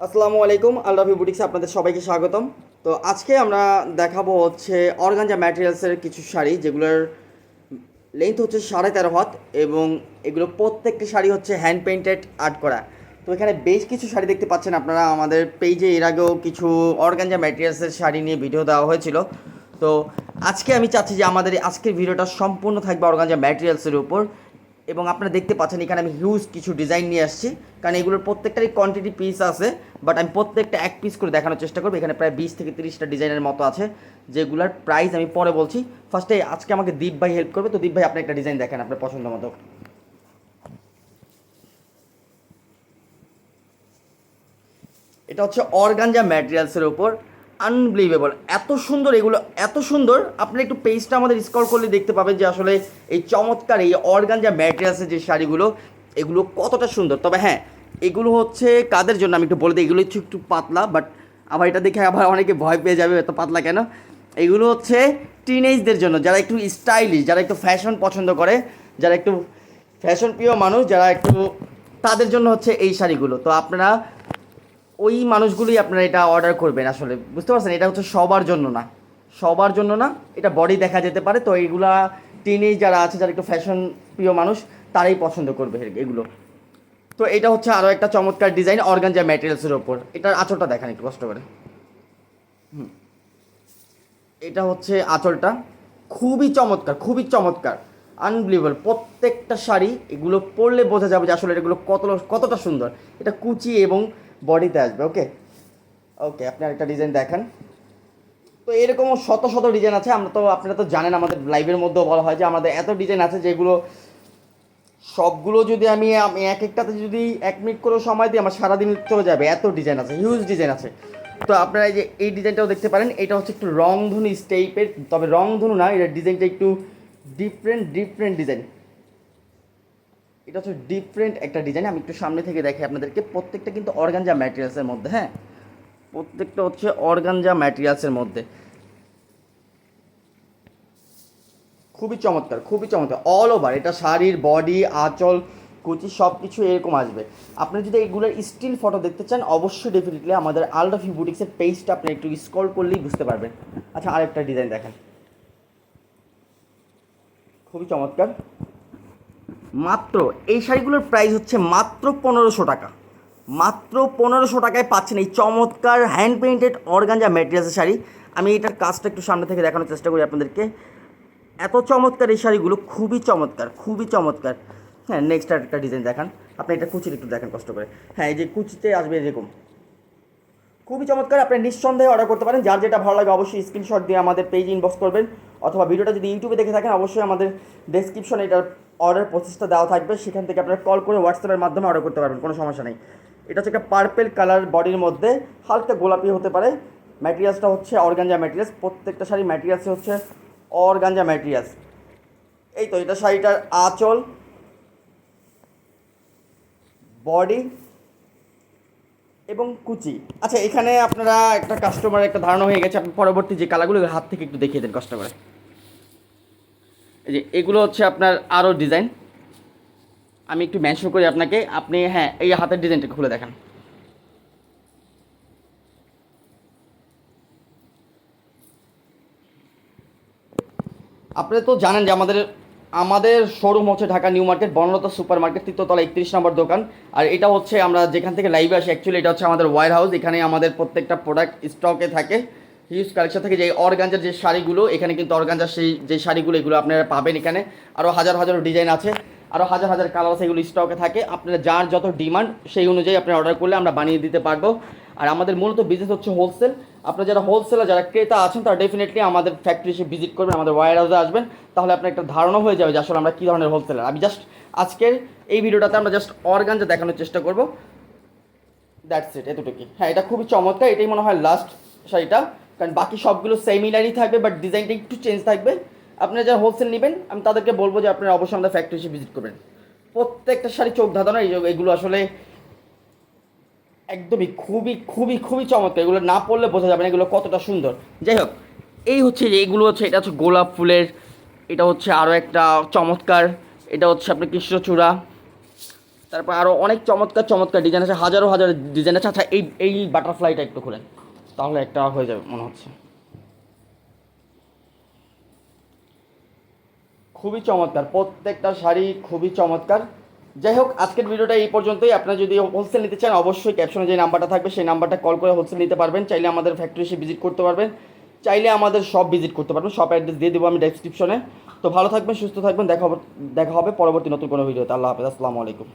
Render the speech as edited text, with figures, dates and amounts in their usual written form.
আসসালামু আলাইকুম, আলরাফি বুটিক্সে আপনাদের সবাইকে স্বাগতম। তো আজকে আমরা দেখাবো হচ্ছে অর্গানজা ম্যাটেরিয়ালসের কিছু শাড়ি, যেগুলোর লেন্থ হচ্ছে 13.5 হাত এবং এগুলো প্রত্যেকটা শাড়ি হচ্ছে হ্যান্ড পেইন্টেড আর্ট করা। তো এখানে বেশ কিছু শাড়ি দেখতে পাচ্ছেন আপনারা। আমাদের পেজে এর আগেও কিছু অর্গানজা ম্যাটেরিয়ালসের শাড়ি নিয়ে ভিডিও দেওয়া হয়েছিল। তো আজকে আমি চাচ্ছি যে আমাদের আজকের ভিডিওটা সম্পূর্ণ থাকবে অর্গানজা ম্যাটেরিয়ালসের উপর। এবং আপনারা দেখতে পাচ্ছেন এখানে আমি হিউজ কিছু ডিজাইন নিয়ে আসছি, কারণ এগুলোর প্রত্যেকটারই কোয়ান্টিটি পিস আছে, বাট আমি প্রত্যেকটা এক পিস করে দেখানোর চেষ্টা করবো। এখানে প্রায় 20 থেকে 30টা ডিজাইনের মতো আছে, যেগুলোর প্রাইস আমি পরে বলছি। ফার্স্টে আজকে আমাকে দীপ ভাই হেল্প করবে। তো দীপ ভাই, আপনি একটা ডিজাইন দেখেন আপনার পছন্দ মতো। এটা হচ্ছে অর্গানজা ম্যাটেরিয়ালসের ওপর, আনবিলিভেবল, এত সুন্দর এগুলো, এত সুন্দর। আপনি একটু পেজটা আমাদের স্ক্রল করলে দেখতে পাবেন যে আসলে এই চমৎকার এই অর্গানজা ম্যাটেরিয়ালসের যে শাড়িগুলো, এগুলো কতটা সুন্দর। তবে হ্যাঁ, এগুলো হচ্ছে কাদের জন্য আমি একটু বলে দিই। এগুলো হচ্ছে একটু পাতলা, বাট আবার এটা দেখে আবার অনেকে ভয় পেয়ে যাবে এত পাতলা কেন। এগুলো হচ্ছে টিনেজদের জন্য, যারা একটু স্টাইলিশ, যারা একটু ফ্যাশন পছন্দ করে, যারা একটু ফ্যাশন প্রিয় মানুষ, যারা একটু, তাদের জন্য হচ্ছে এই শাড়িগুলো। তো আপনারা ওই মানুষগুলোই আপনারা এটা অর্ডার করবেন। আসলে বুঝতে পারছেন, এটা হচ্ছে সবার জন্য না, সবার জন্য না। এটা বডি দেখা যেতে পারে। তো এইগুলা টিনেজ যারা আছে, যারা একটু ফ্যাশন প্রিয় মানুষ, তারাই পছন্দ করবে এগুলো। তো এটা হচ্ছে আরও একটা চমৎকার ডিজাইন অর্গানজা ম্যাটেরিয়ালসের ওপর। এটার আঁচলটা দেখান একটু কষ্ট করে। এটা হচ্ছে আঁচলটা, খুবই চমৎকার, খুবই চমৎকার, আনবিলিভেবল। প্রত্যেকটা শাড়ি এগুলো পরলে বোঝা যাবে যে আসলে এগুলো কতটা সুন্দর। এটা কুচি এবং বডিতে আসবে। ওকে ওকে, আপনি আরেকটা ডিজাইন দেখান। তো এরকমও শত শত ডিজাইন আছে। আপনারা তো জানেন, আমাদের লাইভের মধ্যেও বলা হয় যে আমাদের এত ডিজাইন আছে, যেগুলো সবগুলো যদি আমি আমি এক একটাতে যদি 1 মিনিট করে সময় দিই, আমার সারাদিন চলে যাবে। এত ডিজাইন আছে, হিউজ ডিজাইন আছে। তো আপনারা এই যে এই ডিজাইনটাও দেখতে পারেন। এটা হচ্ছে একটু রংধনু টাইপের, তবে রংধনু না, এটা ডিজাইনটা একটু ডিফারেন্ট ডিজাইন। এটা হচ্ছে ডিফারেন্ট একটা ডিজাইন। আমি একটু সামনে থেকে দেখি আপনাদেরকে। প্রত্যেকটা কিন্তু অর্গানজা ম্যাটেরিয়ালসের মধ্যে, হ্যাঁ, প্রত্যেকটা হচ্ছে অর্গানজা ম্যাটেরিয়ালসের মধ্যে। খুবই চমৎকার, খুবই চমৎকার, অল ওভার। এটা শাড়ির বডি, আঁচল, কুচি সব কিছু এরকম আসবে। আপনি যদি এগুলোর স্টিল ফটো দেখতে চান, অবশ্যই ডেফিনেটলি আমাদের আলরাফি বুটিক্সের পেজটা আপনি একটু স্ক্রল করলেই বুঝতে পারবেন। আচ্ছা, আরেকটা ডিজাইন দেখেন, খুবই চমৎকার। মাত্র এই শাড়িগুলোর প্রাইস হচ্ছে মাত্র 1500 টাকা। মাত্র 1500 টাকায় পাচ্ছেন এই চমৎকার হ্যান্ড পেইন্টেড অর্গানজা ম্যাটেরিয়ালসের শাড়ি। আমি এটার কাজটা একটু সামনে থেকে দেখানোর চেষ্টা করি আপনাদেরকে। এত চমৎকার এই শাড়িগুলো, খুবই চমৎকার, খুবই চমৎকার। হ্যাঁ, নেক্সট একটা ডিজাইন দেখান। আপনি এটা কুচির একটু দেখেন কষ্ট করে। হ্যাঁ, এই যে কুচিতে আসবে এরকম, খুবই চমৎকার। আপনি নিঃসন্দেহে অর্ডার করতে পারেন। যার যেটা ভালো লাগে অবশ্যই স্ক্রিনশট দিয়ে আমাদের পেজ ইনবক্স করবেন, অথবা ভিডিওটা যদি ইউটিউবে দেখে থাকেন, অবশ্যই আমাদের ডেসক্রিপশনে এটার অর্ডার প্রসেসটা দেওয়া থাকবে। সেখান থেকে আপনারা কল করে হোয়াটসঅ্যাপের মাধ্যমে অর্ডার করতে পারবেন, কোনো সমস্যা নেই। এটা হচ্ছে একটা পার্পেল কালার বডির মধ্যে, হালকা গোলাপি হতে পারে। ম্যাটেরিয়ালসটা হচ্ছে অর্গানজা ম্যাটেরিয়ালস। প্রত্যেকটা শাড়ি ম্যাটেরিয়ালস হচ্ছে অর্গানজা ম্যাটেরিয়ালস। এই তো, এটা শাড়িটার আঁচল, বডি এবং কুচি। আচ্ছা, এখানে আপনারা একটা কাস্টমার একটা ধারণা হয়ে গেছে। আপনি পরবর্তী যে কালারগুলো হাত থেকে একটু দেখিয়ে দেন কষ্ট করে। এই যে এগুলো হচ্ছে আপনার আরও ডিজাইন, আমি একটু মেনশন করি আপনাকে। আপনি, হ্যাঁ, এই হাতের ডিজাইনটা খুলে দেখান। আপনি তো জানেন যে আমাদের আমাদের শোরুম হচ্ছে Dhaka New Market, Banalata super market, 3তলা 31 নম্বর দোকান। আর এটা হচ্ছে আমরা যেখান থেকে লাইভে আসি, অ্যাকচুয়ালি এটা হচ্ছে আমাদের ওয়্যার হাউস। এখানে আমাদের প্রত্যেকটা প্রোডাক্ট স্টকে থাকে, হিউজ কালেকশন থাকে। যে অর্গানজার যে শাড়িগুলো, এখানে কিন্তু অর্গানজার সেই যে শাড়িগুলো, এগুলো আপনারা পাবেন এখানে। আরও হাজার হাজার ডিজাইন আছে, আরও হাজার হাজার কালার আছে, এগুলো স্টকে থাকে। আপনারা যার যত ডিমান্ড সেই অনুযায়ী আপনি অর্ডার করলে আমরা বানিয়ে দিতে পারবো। আর আমাদের মূলত বিজনেস হচ্ছে হোলসেল। আপনারা যারা হোলসেলার, যারা ক্রেতা আছেন, তারা ডেফিনেটলি আমাদের ফ্যাক্টরি এসে ভিজিট করবেন, আমাদের ওয়্যার হাউসে আসবেন। তাহলে আপনার একটা ধারণা হয়ে যাবে যে আসলে আমরা কী ধরনের হোলসেলার। আমি জাস্ট আজকের এই ভিডিওটাতে আমরা জাস্ট অর্গানজা দেখানোর চেষ্টা করব, দ্যাটস ইট, এতটুকুই। হ্যাঁ, এটা খুবই চমৎকার। এটাই মনে হয় লাস্ট শাড়িটা, কারণ বাকি সবগুলো সেমিলারই থাকবে, বাট ডিজাইনটা একটু চেঞ্জ থাকবে। আপনারা যারা হোলসেল নেবেন, আমি তাদেরকে বলবো যে আপনারা অবশ্যই আমাদের ফ্যাক্টরি এসে ভিজিট করবেন। প্রত্যেকটা শাড়ি চোখ ধাঁধানো। এগুলো আসলে একদমই খুবই খুবই খুবই চমৎকার। এগুলো না পড়লে বোঝা যাবে না এগুলো কতটা সুন্দর। যাই হোক, এই হচ্ছে যে এগুলো হচ্ছে, এটা হচ্ছে গোলাপ ফুলের, এটা হচ্ছে আরও একটা চমৎকার, এটা হচ্ছে আপনার কৃষ্ণচূড়া, তারপর আরও অনেক চমৎকার চমৎকার ডিজাইন আছে, হাজারো হাজার ডিজাইন আছে। আচ্ছা এই এই বাটারফ্লাইটা একটু খুলেন, তাহলে একটা হয়ে যাবে মনে হচ্ছে। খুবই চমৎকার, প্রত্যেকটা শাড়ি খুবই চমৎকার। যাই হোক, আজকের ভিডিওটা এই পর্যন্তই। আপনারা যদি হোলসেল নিতে চান অবশ্যই ক্যাপশনে যে নাম্বারটা থাকবে সেই নাম্বারটা কল করে হোলসেল নিতে পারবেন। চাইলে আমাদের ফ্যাক্টরি এসে ভিজিট করতে পারবেন, চাইলে আমাদের শপ ভিজিট করতে পারবেন। শপ অ্যাড্রেস দিয়ে দেবো আমি ডেসক্রিপশনে। তো ভালো থাকবেন, সুস্থ থাকবেন, দেখা হবে পরবর্তী নতুন কোনো ভিডিওতে। আল্লাহ হাফেজ, আসসালামু আলাইকুম।